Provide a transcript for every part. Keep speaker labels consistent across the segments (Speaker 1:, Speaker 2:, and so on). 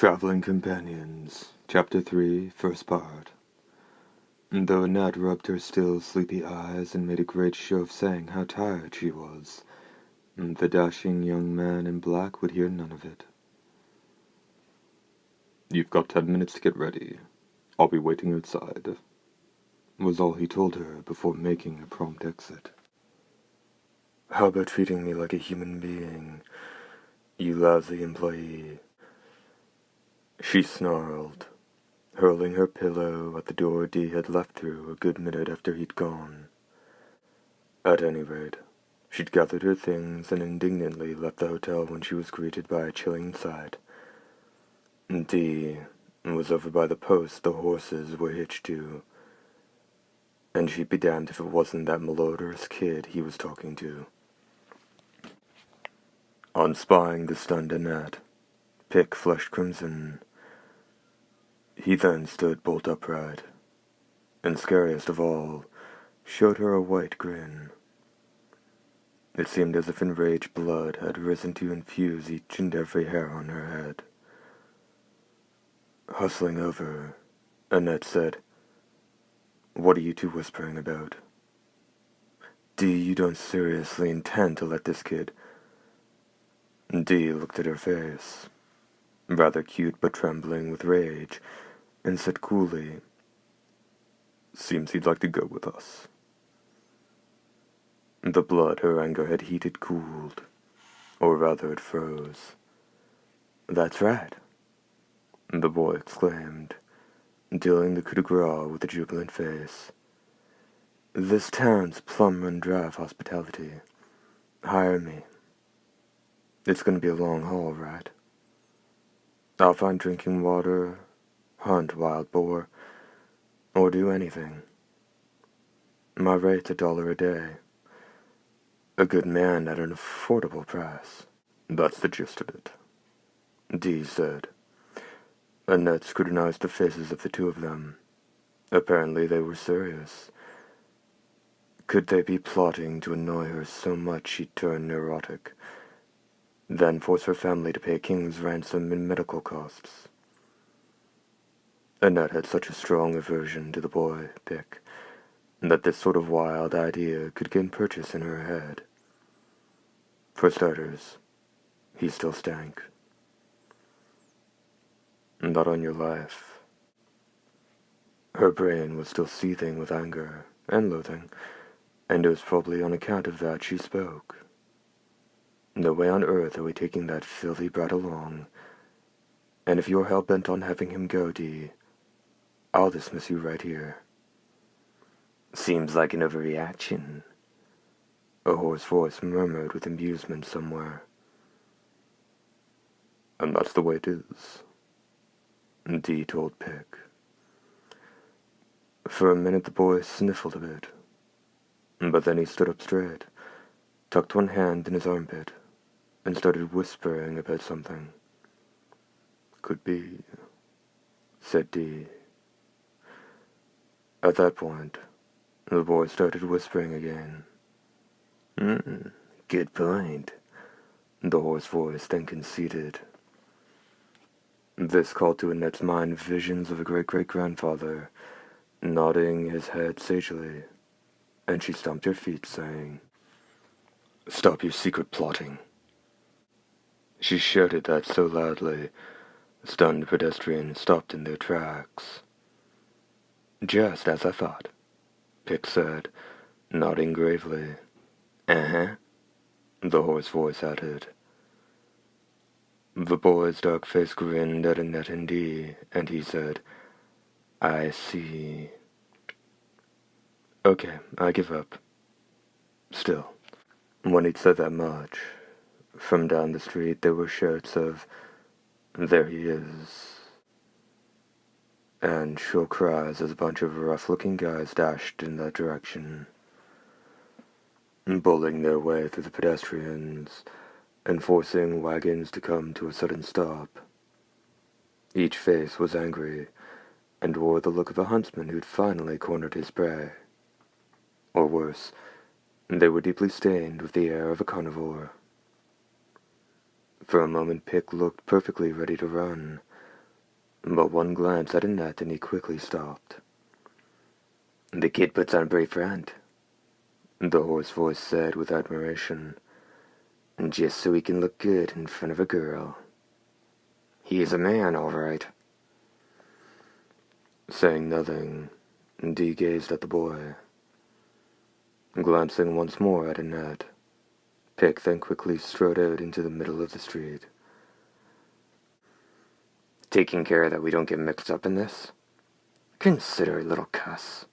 Speaker 1: Traveling Companions, Chapter 3, First Part. Though Annette rubbed her still, sleepy eyes and made a great show of saying how tired she was, the dashing young man in black would hear none of it. "You've got 10 minutes to get ready. I'll be waiting outside," was all he told her before making a prompt exit. "How about treating me like a human being, you lousy employee?" she snarled, hurling her pillow at the door Dee had left through a good minute after he'd gone. At any rate, she'd gathered her things and indignantly left the hotel when she was greeted by a chilling sight. Dee was over by the post the horses were hitched to, and she'd be damned if it wasn't that malodorous kid he was talking to. On spying the stunned Annette, Pick flushed crimson. He then stood bolt upright, and scariest of all, showed her a white grin. It seemed as if enraged blood had risen to infuse each and every hair on her head. Hustling over, Annette said, "What are you two whispering about? Dee, you don't seriously intend to let this kid—" Dee looked at her face, rather cute but trembling with rage, and said coolly, "Seems he'd like to go with us." The blood her anger had heated cooled, or rather it froze. "That's right," the boy exclaimed, dealing the coup de grace with a jubilant face. "This town's plum run dry of hospitality. Hire me. It's gonna be a long haul, right? I'll find drinking water, hunt wild boar, or do anything. My rate's $1 a day. A good man at an affordable price." "That's the gist of it," Dee said. Annette scrutinized the faces of the two of them. Apparently they were serious. Could they be plotting to annoy her so much she'd turn neurotic, then force her family to pay a king's ransom in medical costs? Annette had such a strong aversion to the boy, Pick, that this sort of wild idea could gain purchase in her head. For starters, he still stank. "Not on your life." Her brain was still seething with anger and loathing, and it was probably on account of that she spoke. "No way on earth are we taking that filthy brat along, and if you're hell-bent on having him go, Dee, I'll dismiss you right here." "Seems like an overreaction," a hoarse voice murmured with amusement somewhere. "And that's the way it is," Dee told Pick. For a minute the boy sniffled a bit, but then he stood up straight, tucked one hand in his armpit, and started whispering about something. "Could be," said Dee. At that point, the boy started whispering again. Good point," the hoarse voice then conceded. This called to Annette's mind visions of a great-great-grandfather, nodding his head sagely, and she stomped her feet, saying, "Stop your secret plotting." She shouted that so loudly, stunned pedestrians stopped in their tracks. "Just as I thought," Pick said, nodding gravely. "Uh-huh," the hoarse voice added. The boy's dark face grinned at Annette and Dee, and he said, "I see. Okay, I give up." Still, when he'd said that much, from down the street there were shouts of, "There he is," and shrill cries as a bunch of rough-looking guys dashed in that direction, bullying their way through the pedestrians and forcing wagons to come to a sudden stop. Each face was angry, and wore the look of a huntsman who'd finally cornered his prey. Or worse, they were deeply stained with the air of a carnivore. For a moment Pick looked perfectly ready to run, but one glance at Annette and he quickly stopped. "The kid puts on a brave front," the hoarse voice said with admiration, "just so he can look good in front of a girl. He is a man, all right." Saying nothing, Dee gazed at the boy. Glancing once more at Annette, Pick then quickly strode out into the middle of the street. "Taking care that we don't get mixed up in this? Consider it, little cuss."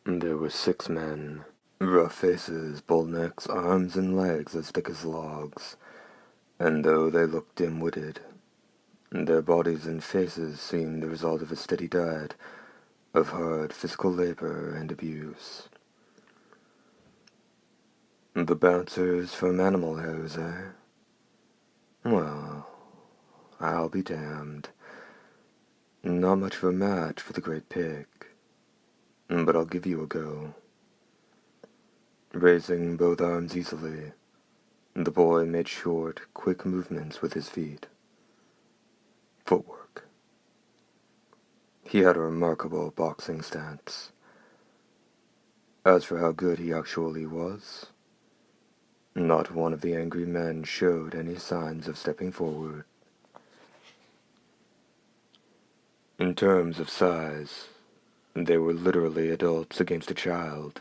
Speaker 1: There were 6 men. Rough faces, bold necks, arms and legs as thick as logs, and though they looked dim-witted, their bodies and faces seemed the result of a steady diet of hard physical labor and abuse. The bouncers from Animal House, eh? Well, I'll be damned. Not much of a match for the great Pig, but I'll give you a go. Raising both arms easily, the boy made short, quick movements with his feet. Footwork. He had a remarkable boxing stance. As for how good he actually was, not one of the angry men showed any signs of stepping forward. In terms of size, they were literally adults against a child.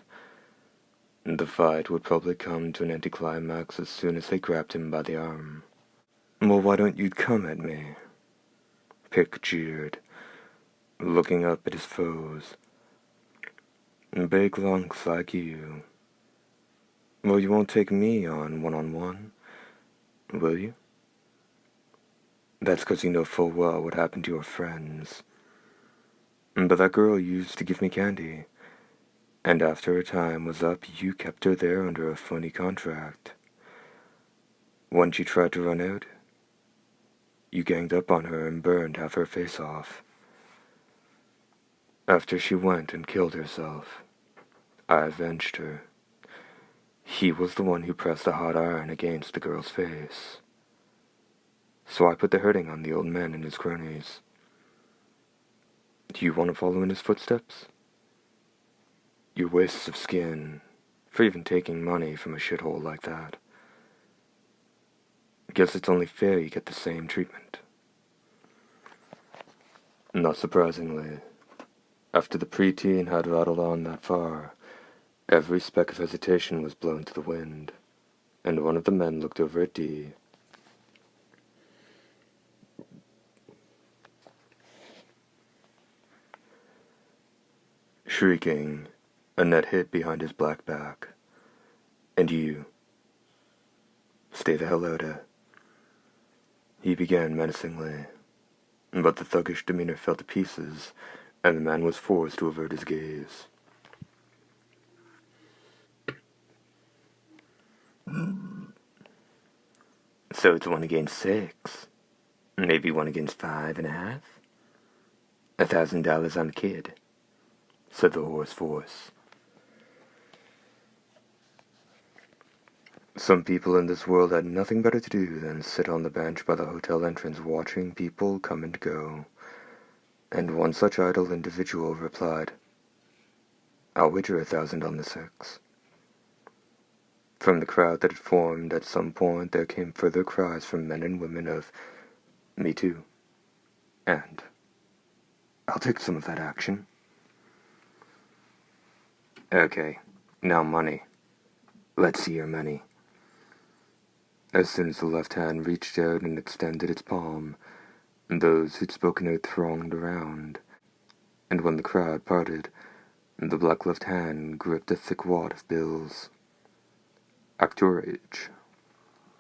Speaker 1: The fight would probably come to an anticlimax as soon as they grabbed him by the arm. "Well, why don't you come at me?" Pick jeered, looking up at his foes. "Big lunks like you. Well, you won't take me on one-on-one, will you? That's 'cause you know full well what happened to your friends. But that girl used to give me candy, and after her time was up, you kept her there under a phony contract. When she tried to run out, you ganged up on her and burned half her face off. After she went and killed herself, I avenged her. He was the one who pressed the hot iron against the girl's face. So I put the hurting on the old man and his cronies. Do you want to follow in his footsteps? You're wastes of skin for even taking money from a shithole like that. Guess it's only fair you get the same treatment." Not surprisingly, after the preteen had rattled on that far, every speck of hesitation was blown to the wind, and one of the men looked over at Dee. Shrieking, Annette hid behind his black back. "And you, stay the hell out of," he began menacingly, but the thuggish demeanor fell to pieces, and the man was forced to avert his gaze. "So it's 1 against 6. Maybe 1 against 5.5. $1,000 on the kid," said the hoarse voice. Some people in this world had nothing better to do than sit on the bench by the hotel entrance watching people come and go, and one such idle individual replied, "I'll wager 1,000 on the 6. From the crowd that had formed at some point there came further cries from men and women of, "Me too," and "I'll take some of that action." "Okay, now money. Let's see your money." As soon as the left hand reached out and extended its palm, those who'd spoken out thronged around, and when the crowd parted, the black left hand gripped a thick wad of bills. "Act your age,"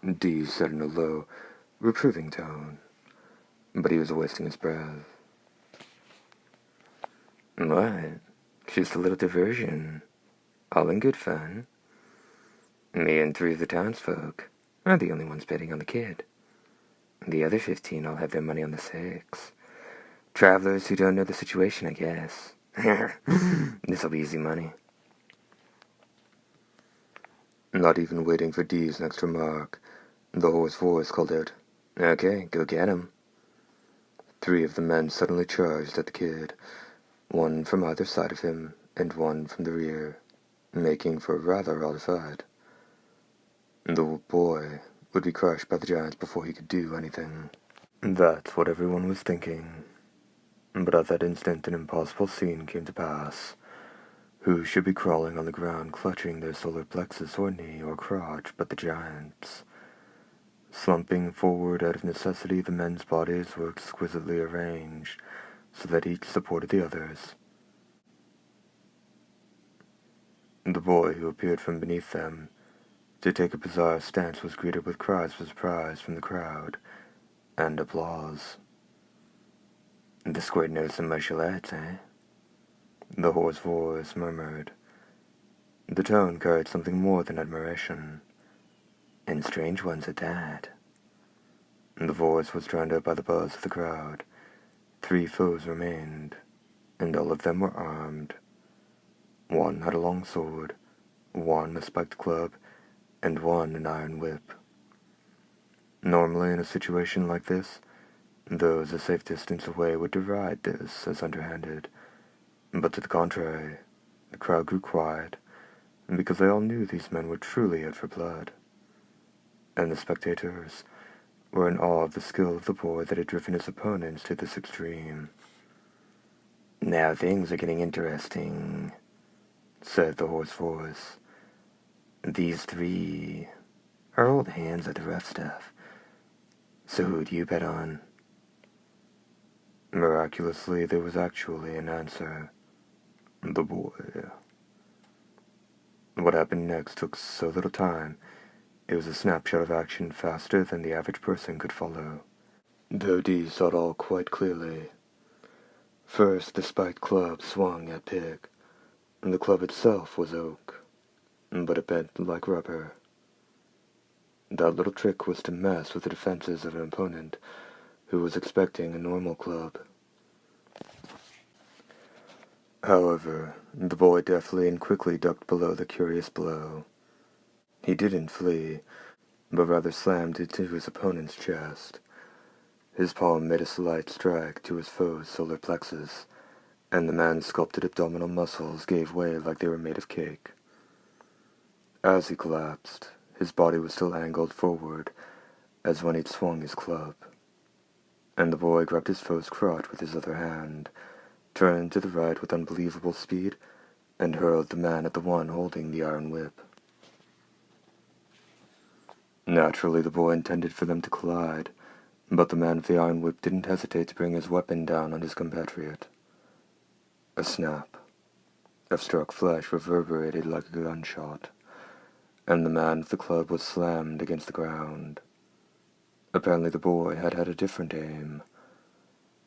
Speaker 1: Dee said in a low, reproving tone, but he was wasting his breath. "What? Just a little diversion. All in good fun. Me and 3 of the townsfolk are the only ones betting on the kid. The other 15 all have their money on the 6. Travelers who don't know the situation, I guess. This'll be easy money." Not even waiting for Dee's next remark, the hoarse voice called out, "Okay, go get him." Three of the men suddenly charged at the kid, one from either side of him and one from the rear, making for a rather odd fight. The boy would be crushed by the giants before he could do anything. That's what everyone was thinking. But at that instant an impossible scene came to pass. Who should be crawling on the ground clutching their solar plexus or knee or crotch but the giants? Slumping forward out of necessity, the men's bodies were exquisitely arranged, so that each supported the others. The boy who appeared from beneath them to take a bizarre stance was greeted with cries of surprise from the crowd, and applause. "The squid knows some martial arts, eh?" the hoarse voice murmured. The tone carried something more than admiration, and strange ones at that. The voice was drowned out by the buzz of the crowd. 3 foes remained, and all of them were armed. One had a long sword, one a spiked club, and one an iron whip. Normally, in a situation like this, those a safe distance away would deride this as underhanded, but to the contrary, the crowd grew quiet, because they all knew these men were truly out for blood, and the spectators were in awe of the skill of the boy that had driven his opponents to this extreme. "Now things are getting interesting," said the hoarse voice. "These 3 are old hands at the rough stuff. So who do you bet on?" Miraculously, there was actually an answer. The boy. What happened next took so little time, it was a snapshot of action faster than the average person could follow. Though Dee saw it all quite clearly. First, the spiked club swung at Pig. The club itself was oak, but it bent like rubber. That little trick was to mess with the defenses of an opponent who was expecting a normal club. However, the boy deftly and quickly ducked below the curious blow. He didn't flee, but rather slammed it into his opponent's chest. His palm made a slight strike to his foe's solar plexus, and the man's sculpted abdominal muscles gave way like they were made of cake. As he collapsed, his body was still angled forward, as when he'd swung his club, and the boy grabbed his foe's crotch with his other hand, turned to the right with unbelievable speed, and hurled the man at the one holding the iron whip. Naturally, the boy intended for them to collide, but the man with the iron whip didn't hesitate to bring his weapon down on his compatriot. A snap of struck flesh reverberated like a gunshot, and the man with the club was slammed against the ground. Apparently the boy had had a different aim.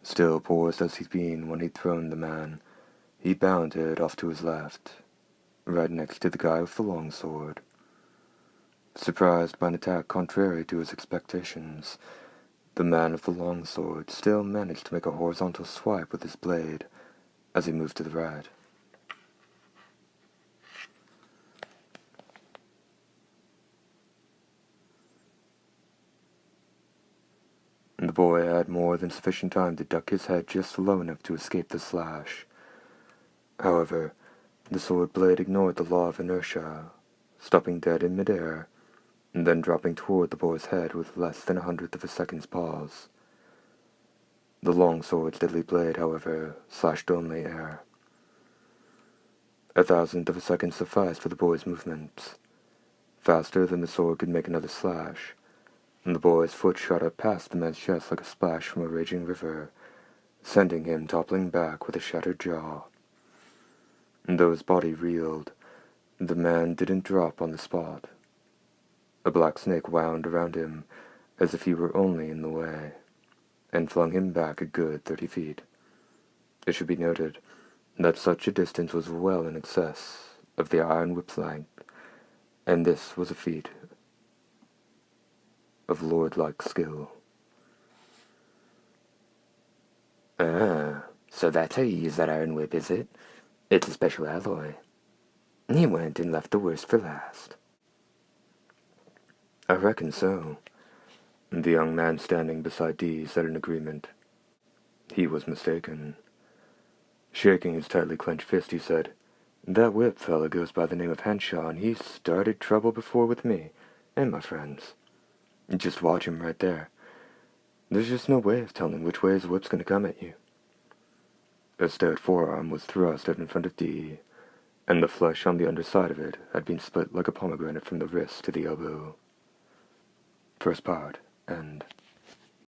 Speaker 1: Still poised as he'd been when he'd thrown the man, he bounded off to his left, right next to the guy with the long sword. Surprised by an attack contrary to his expectations, the man with the long sword still managed to make a horizontal swipe with his blade as he moved to the right. The boy had more than sufficient time to duck his head just low enough to escape the slash. However, the sword blade ignored the law of inertia, stopping dead in midair, and then dropping toward the boy's head with less than 1/100th of a second's pause. The long sword's deadly blade, however, slashed only air. 1/1000th of a second sufficed for the boy's movements. Faster than the sword could make another slash, and the boy's foot shot up past the man's chest like a splash from a raging river, sending him toppling back with a shattered jaw. And though his body reeled, the man didn't drop on the spot. A black snake wound around him as if he were only in the way, and flung him back a good 30 feet. It should be noted that such a distance was well in excess of the iron whip's length, and this was a feat of lord-like skill. "Ah, so that's how you use that iron whip, is it? It's a special alloy. He went and left the worst for last." "I reckon so," the young man standing beside Dee said in agreement. He was mistaken. Shaking his tightly clenched fist, he said, "That whip fella goes by the name of Henshaw, and he's started trouble before with me and my friends. Just watch him right there. There's just no way of telling which way his whip's gonna come at you." A stout forearm was thrust out in front of Dee, and the flesh on the underside of it had been split like a pomegranate from the wrist to the elbow. First part, end.